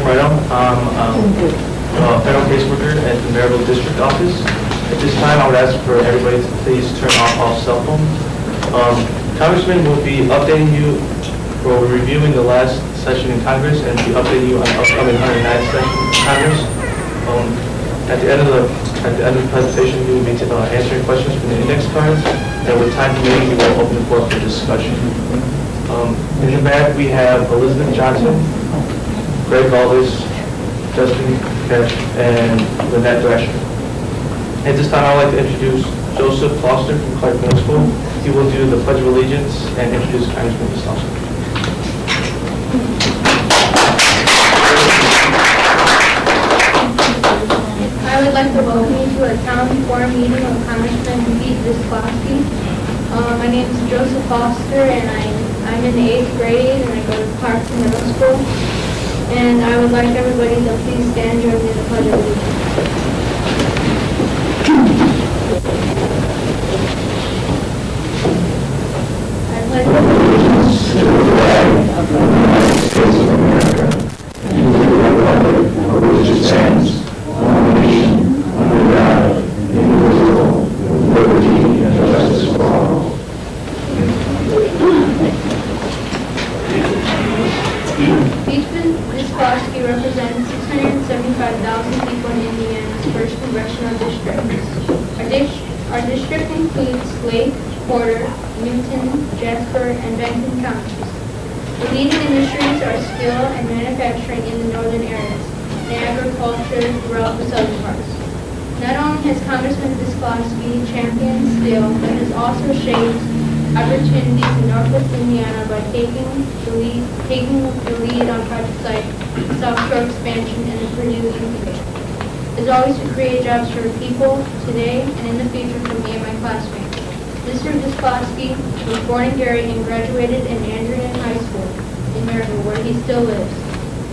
Mariam. I'm a federal caseworker at the Maryville District Office. At this time, I would ask for everybody to please turn off all cell phones. Congressman will be updating you for reviewing the last session in Congress and be updating you on the upcoming 109th session in Congress. At the end of the presentation, we will be answering questions from the index cards, and with time remaining, we will open the floor for discussion. In the back, we have Elizabeth Johnson, Greg Valdez, Justin Cash, and Lynette Thrasher. At this time, I would like to introduce Joseph Foster from Clark Middle School. He will do the Pledge of Allegiance and introduce Congressman Visclosky. I would like to welcome you to a town forum meeting of Congressman Peter Visclosky. My name is Joseph Foster, and I'm in the 8th grade, and I go to Clark Middle School. And I would like everybody to please stand during the Pledge of Allegiance. I pledge allegiance to the flag of the United States of America and to the republic for which it stands, one nation, under God, indivisible, with liberty and justice for all. Visclosky represents 675,000 people in Indiana's 1st Congressional District. Our district includes Lake, Porter, Newton, Jasper, and Benton counties. The leading industries are steel and manufacturing in the northern areas, and agriculture throughout the southern parts. Not only has Congressman Visclosky championed steel, but has also shaped opportunities in Northwest Indiana by taking the lead on projects like South Shore expansion and the Purdue incubator. As always, to create jobs for people today and in the future for me and my classmates. Mr. Visclosky was born in Gary and graduated in Andrean High School in Maryville, where he still lives.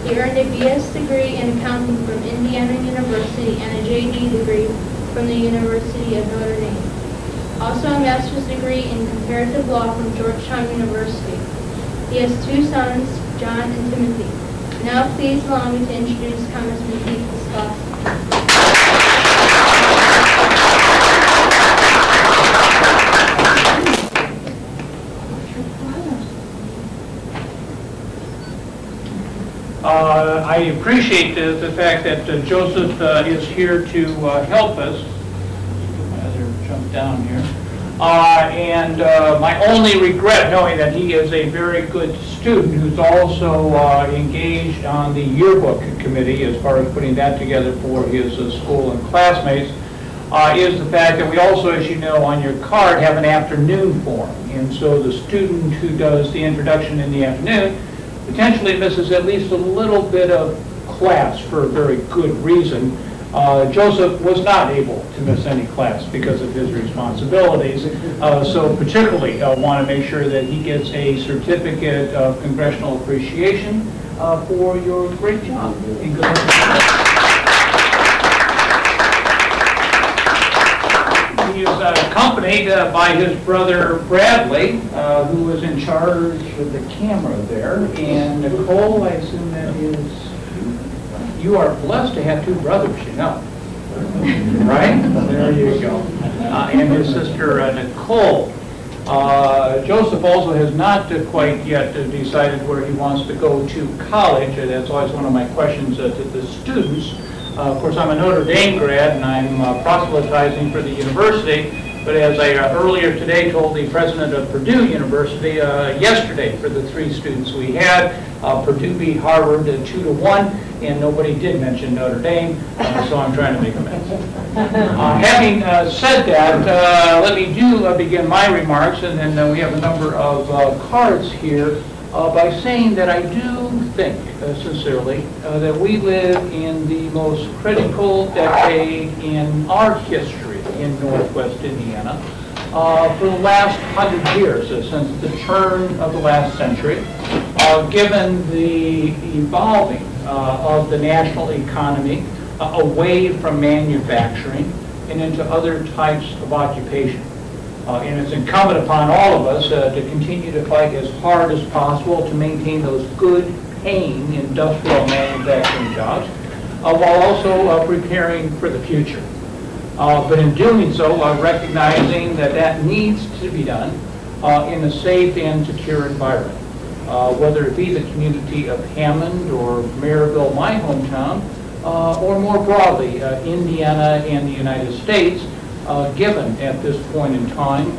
He earned a BS degree in accounting from Indiana University and a JD degree from the University of Notre Dame. Also a master's degree in comparative law from Georgetown University. He has 2 sons, John and Timothy. Now please allow me to introduce Congressman Peter Visclosky. I appreciate the fact that Joseph is here to help us. Jump down here. And my only regret, knowing that he is a very good student who's also engaged on the yearbook committee as far as putting that together for his school and classmates, is the fact that we also, as you know, on your card have an afternoon form. And so the student who does the introduction in the afternoon potentially misses at least a little bit of class for a very good reason. Joseph was not able to miss any class because of his responsibilities, so particularly want to make sure that he gets a certificate of congressional appreciation for your great job. And good luck. He is accompanied by his brother Bradley, who is in charge of the camera there, and Nicole, I assume that is. You are blessed to have 2 brothers, you know. Right? There you go. And his sister, Nicole. Joseph also has not quite yet decided where he wants to go to college. That's always one of my questions to the students. Of course, I'm a Notre Dame grad, and I'm proselytizing for the university. But as I earlier today told the president of Purdue University, yesterday for the 3 students we had, Purdue beat Harvard 2-1, and nobody did mention Notre Dame, so I'm trying to make amends. Having said that, let me begin my remarks, and then we have a number of cards here, by saying that I do think, sincerely, that we live in the most critical decade in our history in Northwest Indiana for the last 100 years, since the turn of the last century, given the evolving of the national economy away from manufacturing and into other types of occupation. And it's incumbent upon all of us to continue to fight as hard as possible to maintain those good paying industrial manufacturing jobs, while also preparing for the future. But in doing so, recognizing that that needs to be done in a safe and secure environment. Whether it be the community of Hammond or Maryville, my hometown, or more broadly, Indiana and the United States, given at this point in time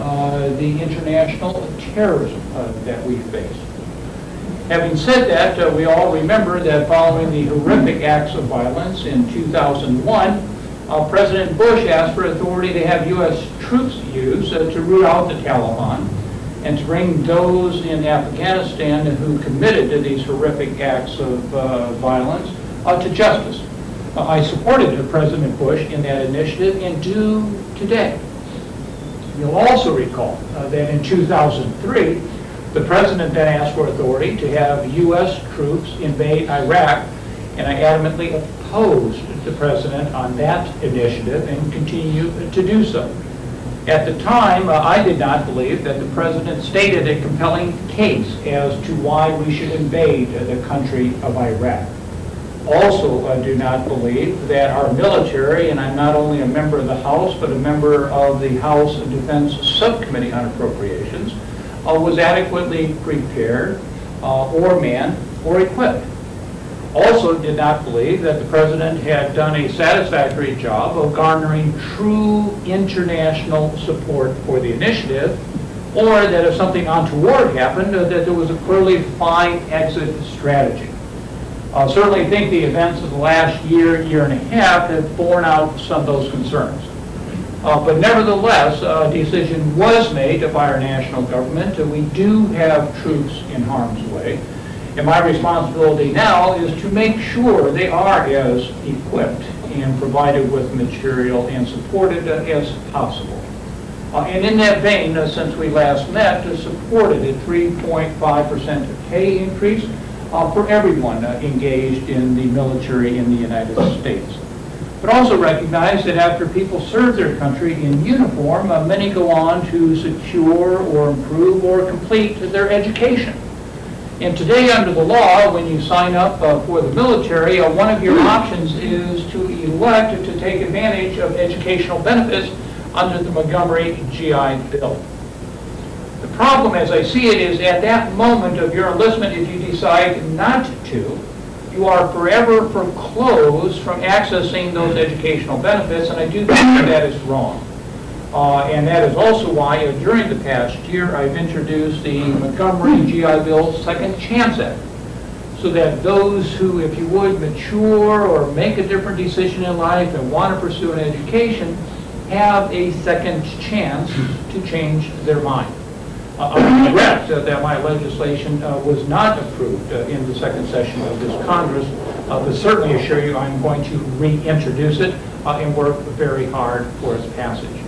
the international terrorism that we face. Having said that, we all remember that following the horrific acts of violence in 2001, President Bush asked for authority to have U.S. troops used to root out the Taliban and to bring those in Afghanistan who committed to these horrific acts of violence to justice. I supported President Bush in that initiative and do today. You'll also recall that in 2003, the President then asked for authority to have U.S. troops invade Iraq, and I adamantly opposed the President on that initiative and continue to do so. At the time, I did not believe that the President stated a compelling case as to why we should invade the country of Iraq. Also, I do not believe that our military, and I'm not only a member of the House, but a member of the House Defense Subcommittee on Appropriations, was adequately prepared or manned or equipped. Also did not believe that the President had done a satisfactory job of garnering true international support for the initiative, or that if something untoward happened, that there was a clearly defined exit strategy. Certainly think the events of the last year, year and a half have borne out some of those concerns. But nevertheless, a decision was made by our national government. We do have troops in harm's way. And my responsibility now is to make sure they are as equipped and provided with material and supported as possible. And in that vein, since we last met, supported a 3.5% pay increase for everyone engaged in the military in the United States. But also recognize that after people serve their country in uniform, many go on to secure or improve or complete their education. And today, under the law, when you sign up for the military, one of your options is to elect to take advantage of educational benefits under the Montgomery GI Bill. The problem, as I see it, is at that moment of your enlistment, if you decide not to, you are forever foreclosed from accessing those educational benefits, and I do think that is wrong. And that is also why during the past year I've introduced the Montgomery GI Bill Second Chance Act, so that those who, if you would, mature or make a different decision in life and want to pursue an education have a second chance to change their mind. I regret that my legislation was not approved in the second session of this Congress, but certainly assure you I'm going to reintroduce it and work very hard for its passage.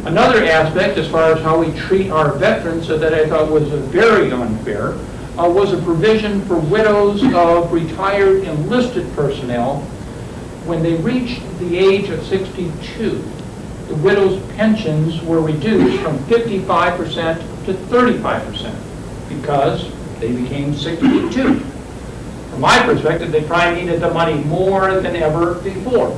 Another aspect, as far as how we treat our veterans, that I thought was very unfair, was a provision for widows of retired enlisted personnel when they reached the age of 62. The widows' pensions were reduced from 55% to 35% because they became 62. From my perspective, they probably needed the money more than ever before.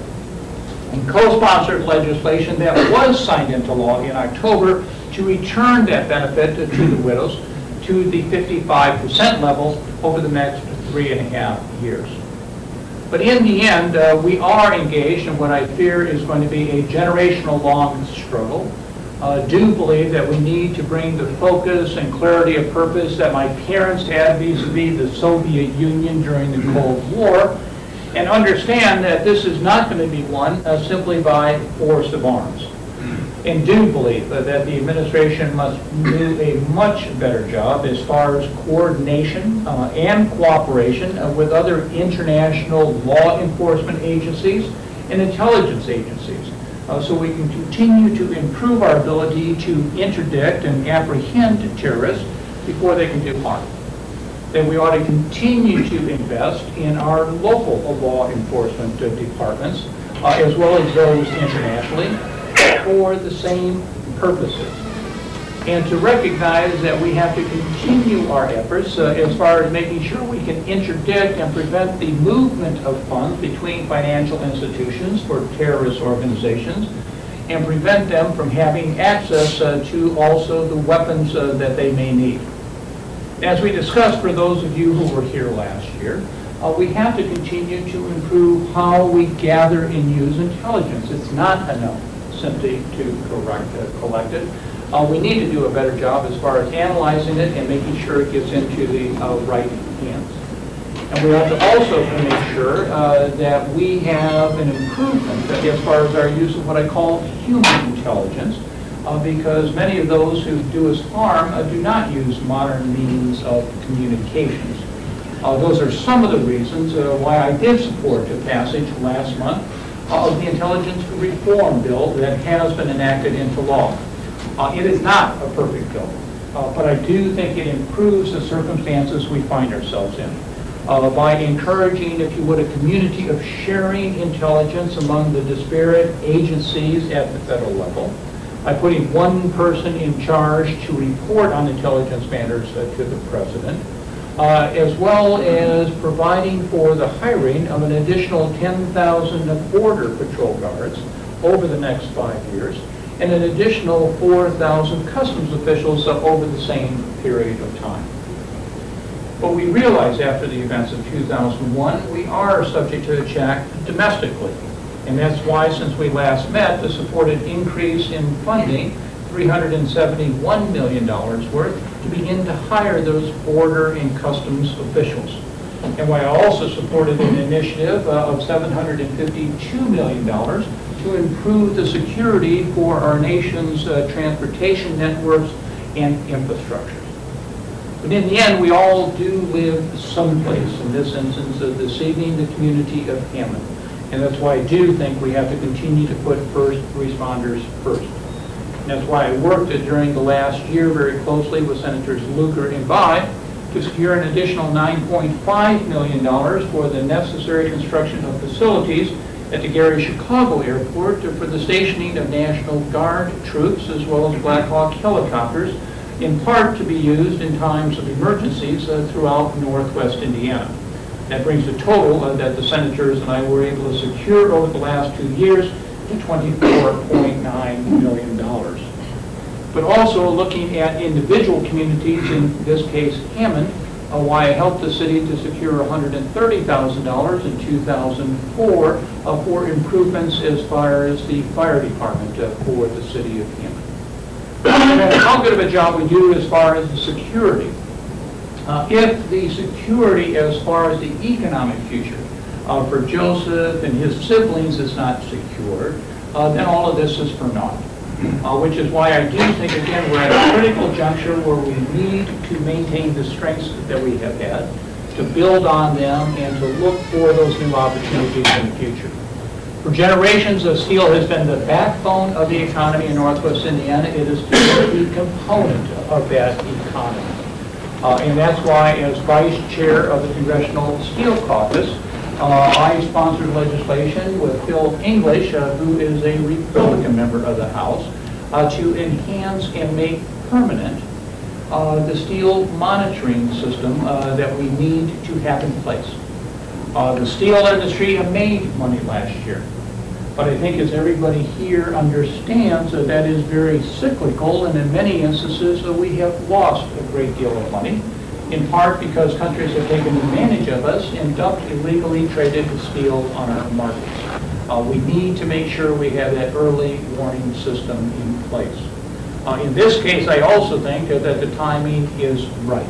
And co-sponsored legislation that was signed into law in October to return that benefit to the widows to the 55% level over the next 3.5 years. But in the end, we are engaged in what I fear is going to be a generational-long struggle. Do believe that we need to bring the focus and clarity of purpose that my parents had vis-a-vis the Soviet Union during the Cold War, and understand that this is not going to be won simply by force of arms. And do believe that the administration must do a much better job as far as coordination and cooperation with other international law enforcement agencies and intelligence agencies, so we can continue to improve our ability to interdict and apprehend terrorists before they can do harm. Then we ought to continue to invest in our local law enforcement departments, as well as those internationally, for the same purposes. and to recognize that we have to continue our efforts as far as making sure we can interdict and prevent the movement of funds between financial institutions for terrorist organizations, and prevent them from having access to also the weapons that they may need. As we discussed, for those of you who were here last year, we have to continue to improve how we gather and use intelligence. It's not enough simply to collect it. We need to do a better job as far as analyzing it and making sure it gets into the right hands. And we have to also make sure that we have an improvement as far as our use of what I call human intelligence, because many of those who do us harm do not use modern means of communications. Those are some of the reasons why I did support the passage last month of the Intelligence Reform Bill that has been enacted into law. It is not a perfect bill, but I do think it improves the circumstances we find ourselves in by encouraging, if you would, a community of sharing intelligence among the disparate agencies at the federal level, by putting one person in charge to report on intelligence matters to the president, as well as providing for the hiring of an additional 10,000 border patrol guards over the next 5 years, and an additional 4,000 customs officials over the same period of time. But we realize after the events of 2001, we are subject to a check domestically. And that's why, since we last met, the supported increase in funding, $371 million worth, to begin to hire those border and customs officials. And why I also supported an initiative of $752 million to improve the security for our nation's transportation networks and infrastructure. But in the end, we all do live someplace, in this instance this evening, the community of Hammond. And that's why I do think we have to continue to put first responders first. And that's why I worked during the last year very closely with Senators Lugar and Bayh to secure an additional $9.5 million for the necessary construction of facilities at the Gary Chicago Airport for the stationing of National Guard troops as well as Black Hawk helicopters, in part to be used in times of emergencies throughout northwest Indiana. That brings the total that the senators and I were able to secure over the last 2 years to $24.9 million. But also looking at individual communities, in this case Hammond, why I helped the city to secure $130,000 in 2004 for improvements as far as the fire department for the city of Hammond. No matter how good of a job we do as far as the security, if the security as far as the economic future for Joseph and his siblings is not secured, then all of this is for naught. Which is why I do think, again, we're at a critical juncture where we need to maintain the strengths that we have had, to build on them, and to look for those new opportunities in the future. For generations, steel has been the backbone of the economy in Northwest Indiana. It is a key component of that economy. And that's why, as Vice Chair of the Congressional Steel Caucus, I sponsored legislation with Phil English, who is a Republican member of the House, to enhance and make permanent the steel monitoring system that we need to have in place. The steel industry made money last year, but I think as everybody here understands, that is very cyclical, and in many instances we have lost a great deal of money, in part because countries have taken advantage of us and dumped illegally traded steel on our markets. We need to make sure we have that early warning system in place. In this case, I also think that the timing is right,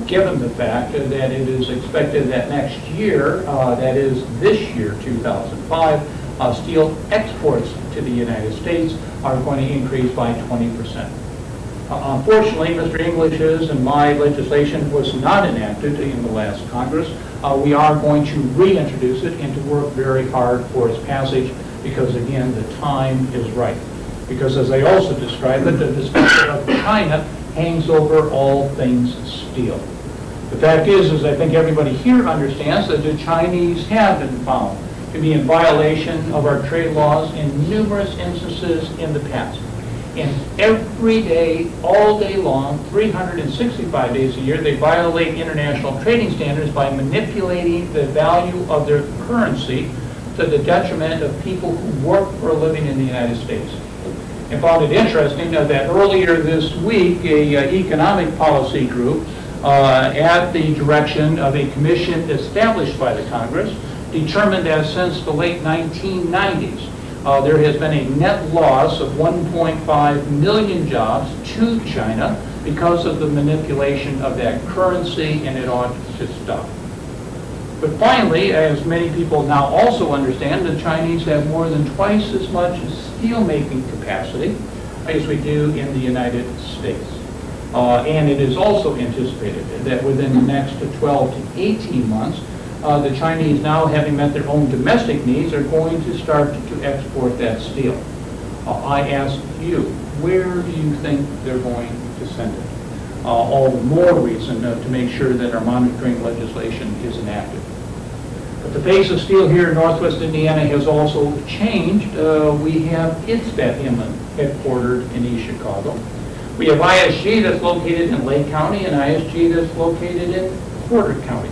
given the fact that it is expected that next year, that is this year, 2005, steel exports to the United States are going to increase by 20%. Unfortunately, Mr. English's and my legislation was not enacted in the last Congress. We are going to reintroduce it and to work very hard for its passage because, again, the time is right. Because as I also describe it, the discussion of China hangs over all things steel. The fact is I think everybody here understands that the Chinese have been found to be in violation of our trade laws in numerous instances in the past. And every day, all day long, 365 days a year, they violate international trading standards by manipulating the value of their currency to the detriment of people who work for a living in the United States. I found it interesting that earlier this week, a economic policy group at the direction of a commission established by the Congress determined that since the late 1990s, there has been a net loss of 1.5 million jobs to China because of the manipulation of that currency, and it ought to stop. But finally, as many people now also understand, the Chinese have more than twice as much steel-making capacity as we do in the United States. And it is also anticipated that within the next 12 to 18 months, the Chinese, now having met their own domestic needs, are going to start to export that steel. I ask you, where do you think they're going to send it? All the more reason to make sure that our monitoring legislation is enacted. But the face of steel here in Northwest Indiana has also changed. We have ITSBAT Inland headquartered in East Chicago. We have ISG that's located in Lake County and ISG that's located in Porter County.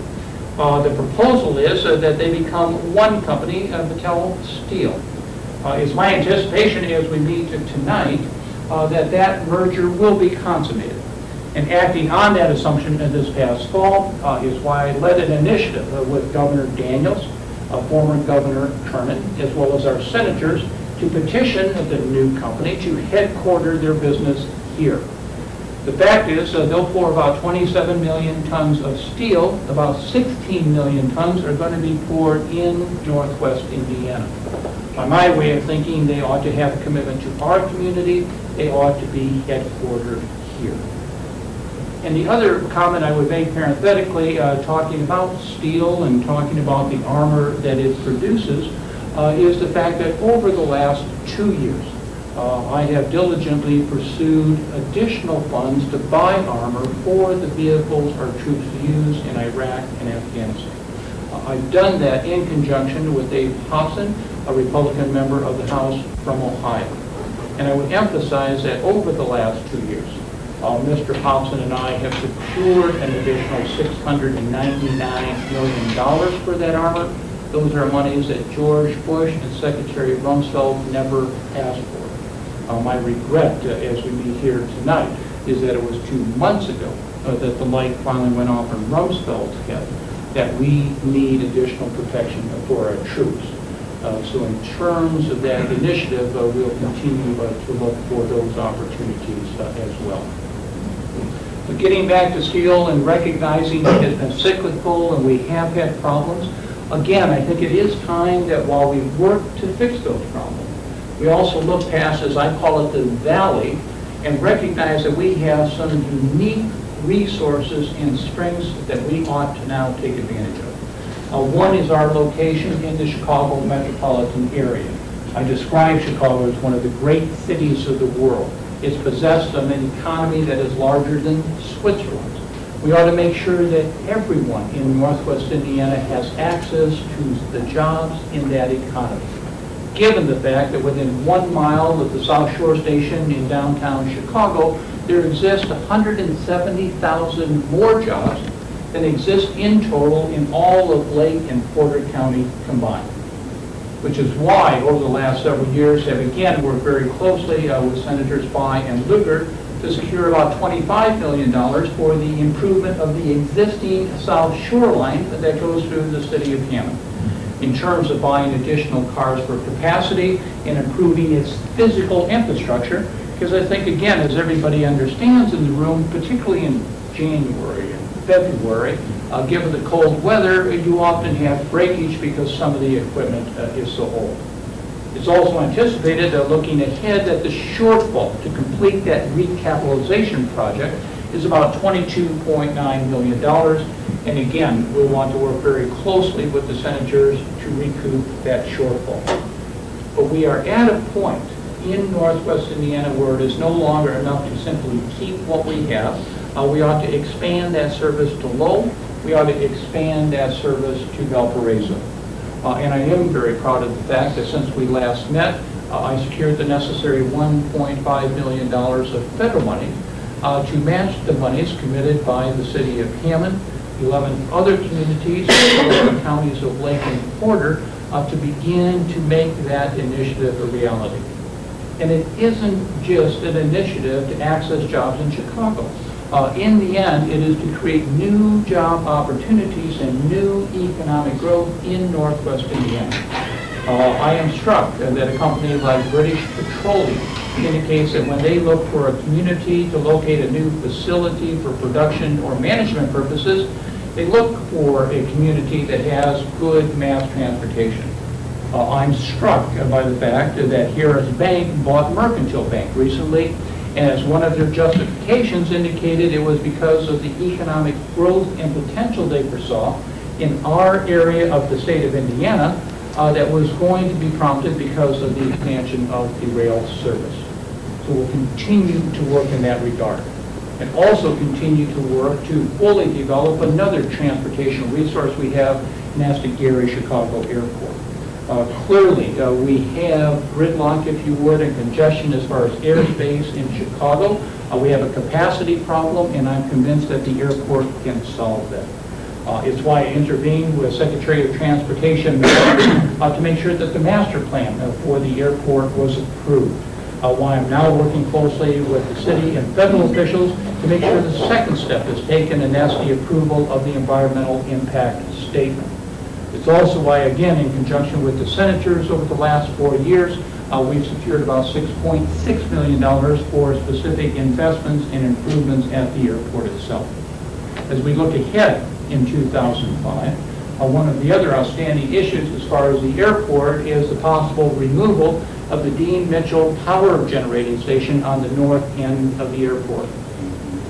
The proposal is that they become one company, Battelle Steel. It's my anticipation as we meet tonight that merger will be consummated. And acting on that assumption this past fall is why I led an initiative with Governor Daniels, former Governor Kernan, as well as our senators, to petition the new company to headquarter their business here. The fact is they'll pour about 27 million tons of steel. About 16 million tons are going to be poured in Northwest Indiana. By my way of thinking, they ought to have a commitment to our community. They ought to be headquartered here. And the other comment I would make parenthetically, talking about steel and talking about the armor that it produces, is the fact that over the last 2 years, I have diligently pursued additional funds to buy armor for the vehicles our troops use in Iraq and Afghanistan. I've done that in conjunction with Dave Hobson, a Republican member of the House from Ohio. And I would emphasize that over the last 2 years, Mr. Hobson and I have secured an additional $699 million for that armor. Those are monies that George Bush and Secretary Rumsfeld never asked for. My regret as we meet here tonight is that it was 2 months ago that the light finally went off in Rumsfeld's head that we need additional protection for our troops. So in terms of that initiative, we'll continue to look for those opportunities as well. But getting back to steel and recognizing it has been cyclical and we have had problems, again, I think it is time that while we work to fix those problems, we also look past, as I call it, the valley, and recognize that we have some unique resources and strengths that we ought to now take advantage of. One is our location in the Chicago metropolitan area. I describe Chicago as one of the great cities of the world. It's possessed of an economy that is larger than Switzerland's. We ought to make sure that everyone in Northwest Indiana has access to the jobs in that economy. Given the fact that within 1 mile of the South Shore Station in downtown Chicago, there exist 170,000 more jobs than exist in total in all of Lake and Porter County combined. Which is why, over the last several years, have again worked very closely with Senators Bai and Lugar to secure about $25 million for the improvement of the existing South Shoreline that goes through the city of Hammond, in terms of buying additional cars for capacity and improving its physical infrastructure, because I think, again, as everybody understands in the room, particularly in January and February, given the cold weather, you often have breakage because some of the equipment is so old. It's also anticipated, looking ahead, that the shortfall to complete that recapitalization project is about $22.9 million. And again, we'll want to work very closely with the senators to recoup that shortfall. But we are at a point in Northwest Indiana where it is no longer enough to simply keep what we have. We ought to expand that service to Lowell. We ought to expand that service to Valparaiso. And I am very proud of the fact that since we last met, I secured the necessary $1.5 million of federal money to match the monies committed by the city of Hammond, 11 other communities, the counties of Lake and Porter, to begin to make that initiative a reality. And it isn't just an initiative to access jobs in Chicago. In the end, it is to create new job opportunities and new economic growth in Northwest Indiana. I am struck that a company like British Petroleum indicates that when they look for a community to locate a new facility for production or management purposes, they look for a community that has good mass transportation. I'm struck by the fact that Harris Bank bought Mercantile Bank recently, and as one of their justifications indicated, it was because of the economic growth and potential they foresaw in our area of the state of Indiana that was going to be prompted because of the expansion of the rail service. So we'll continue to work in that regard, and also continue to work to fully develop another transportation resource we have, and that's the Gary Chicago Airport. Clearly, we have gridlock, if you would, and congestion as far as airspace in Chicago. We have a capacity problem, and I'm convinced that the airport can solve that. It's why I intervened with Secretary of Transportation to make sure that the master plan for the airport was approved. Why I'm now working closely with the city and federal officials to make sure the second step is taken, and that's the approval of the environmental impact statement. It's also why, again, in conjunction with the senators over the last 4 years, we've secured about $6.6 million for specific investments and improvements at the airport itself. As we look ahead in 2005, one of the other outstanding issues as far as the airport is the possible removal of the Dean Mitchell power generating station on the north end of the airport.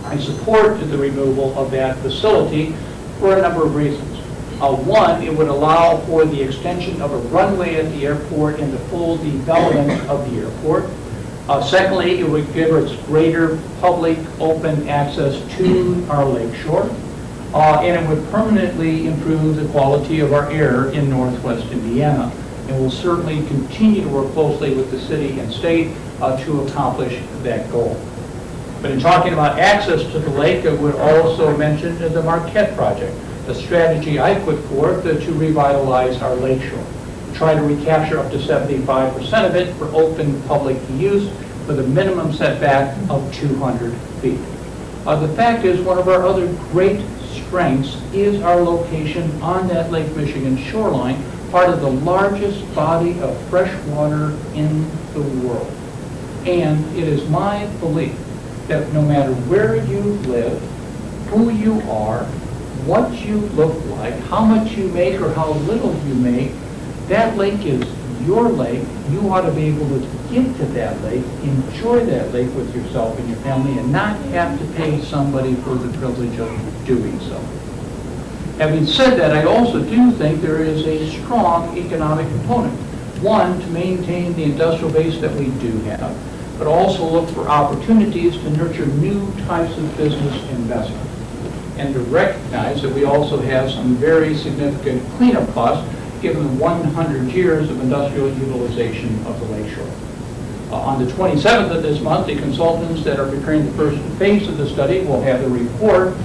I support the removal of that facility for a number of reasons. One, it would allow for the extension of a runway at the airport and the full development of the airport. Secondly, it would give us greater public open access to our lakeshore. And it would permanently improve the quality of our air in Northwest Indiana. And we'll certainly continue to work closely with the city and state to accomplish that goal. But in talking about access to the lake, I would also mention the Marquette project, a strategy I put forth to revitalize our lakeshore. Try to recapture up to 75% of it for open public use with a minimum setback of 200 feet. The fact is, one of our other great strengths is our location on that Lake Michigan shoreline, part of the largest body of fresh water in the world. And it is my belief that no matter where you live, who you are, what you look like, how much you make or how little you make, that lake is your lake. You ought to be able to get to that lake, enjoy that lake with yourself and your family, and not have to pay somebody for the privilege of doing so. Having said that, I also do think there is a strong economic component. One, to maintain the industrial base that we do have, but also look for opportunities to nurture new types of business investment, and to recognize that we also have some very significant cleanup costs given 100 years of industrial utilization of the lakeshore. On the 27th of this month, the consultants that are preparing the first phase of the study will have the report.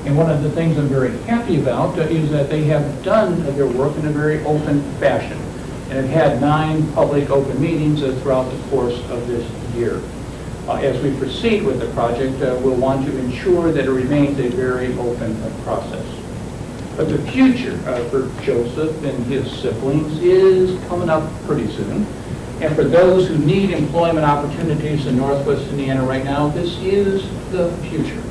And one of the things I'm very happy about is that they have done their work in a very open fashion, and have had 9 public open meetings throughout the course of this year. As we proceed with the project, we'll want to ensure that it remains a very open process. But the future for Joseph and his siblings is coming up pretty soon. And for those who need employment opportunities in Northwest Indiana right now, this is the future.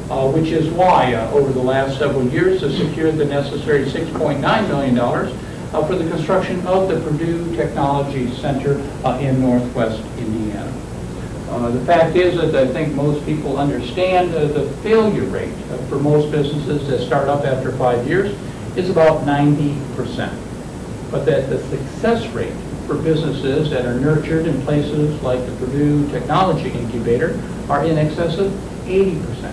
Which is why, over the last several years, has secured the necessary $6.9 million for the construction of the Purdue Technology Center in Northwest Indiana. The fact is that I think most people understand the failure rate for most businesses that start up after 5 years is about 90%. But that the success rate for businesses that are nurtured in places like the Purdue Technology Incubator are in excess of 80%.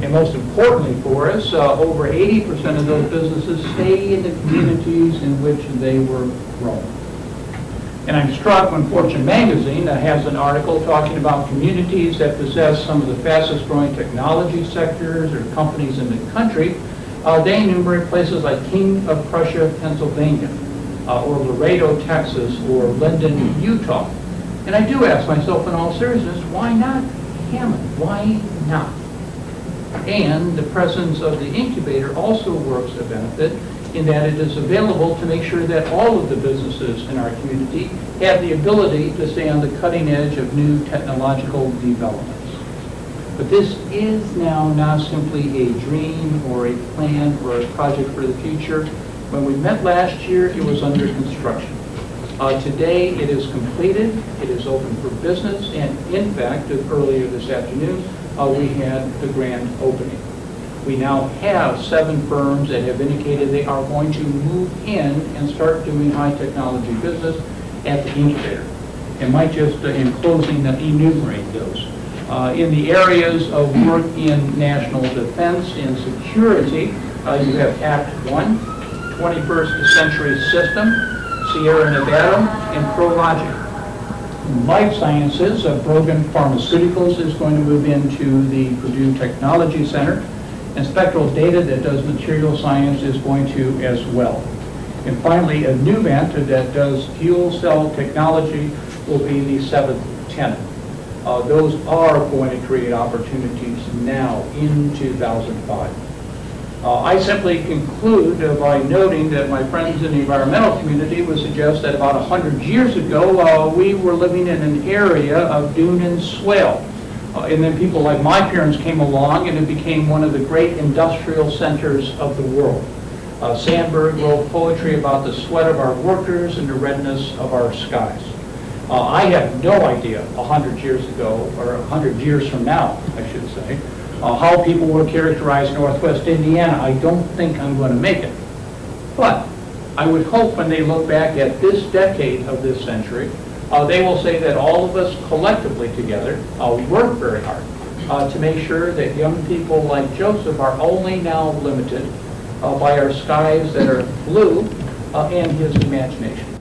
And most importantly for us, over 80% of those businesses stay in the communities in which they were grown. And I'm struck when Fortune magazine has an article talking about communities that possess some of the fastest growing technology sectors or companies in the country. They enumerate places like King of Prussia, Pennsylvania, or Laredo, Texas, or Linden, Utah. And I do ask myself in all seriousness, why not Hammond? Why not? And the presence of the incubator also works a benefit in that it is available to make sure that all of the businesses in our community have the ability to stay on the cutting edge of new technological developments. But this is now not simply a dream or a plan or a project for the future. When we met last year, it was under construction. Today, it is completed, it is open for business, and in fact, earlier this afternoon, we had the grand opening. We now have 7 firms that have indicated they are going to move in and start doing high technology business at the incubator. And might just, in closing, enumerate those. In the areas of work in national defense and security, you have Act 1, 21st Century System, Sierra Nevada, and ProLogic. Life Sciences, Brogan Pharmaceuticals is going to move into the Purdue Technology Center, and Spectral Data that does material science is going to as well. And finally, a new Nuvant that does fuel cell technology will be the 7th tenant. Those are going to create opportunities now in 2005. I simply conclude by noting that my friends in the environmental community would suggest that about 100 years ago, we were living in an area of dune and swale. And then people like my parents came along and it became one of the great industrial centers of the world. Sandberg wrote poetry about the sweat of our workers and the redness of our skies. I have no idea 100 years ago, or 100 years from now, I should say, how people will characterize Northwest Indiana. I don't think I'm going to make it. But I would hope when they look back at this decade of this century, they will say that all of us collectively together work very hard to make sure that young people like Joseph are only now limited by our skies that are blue and his imagination.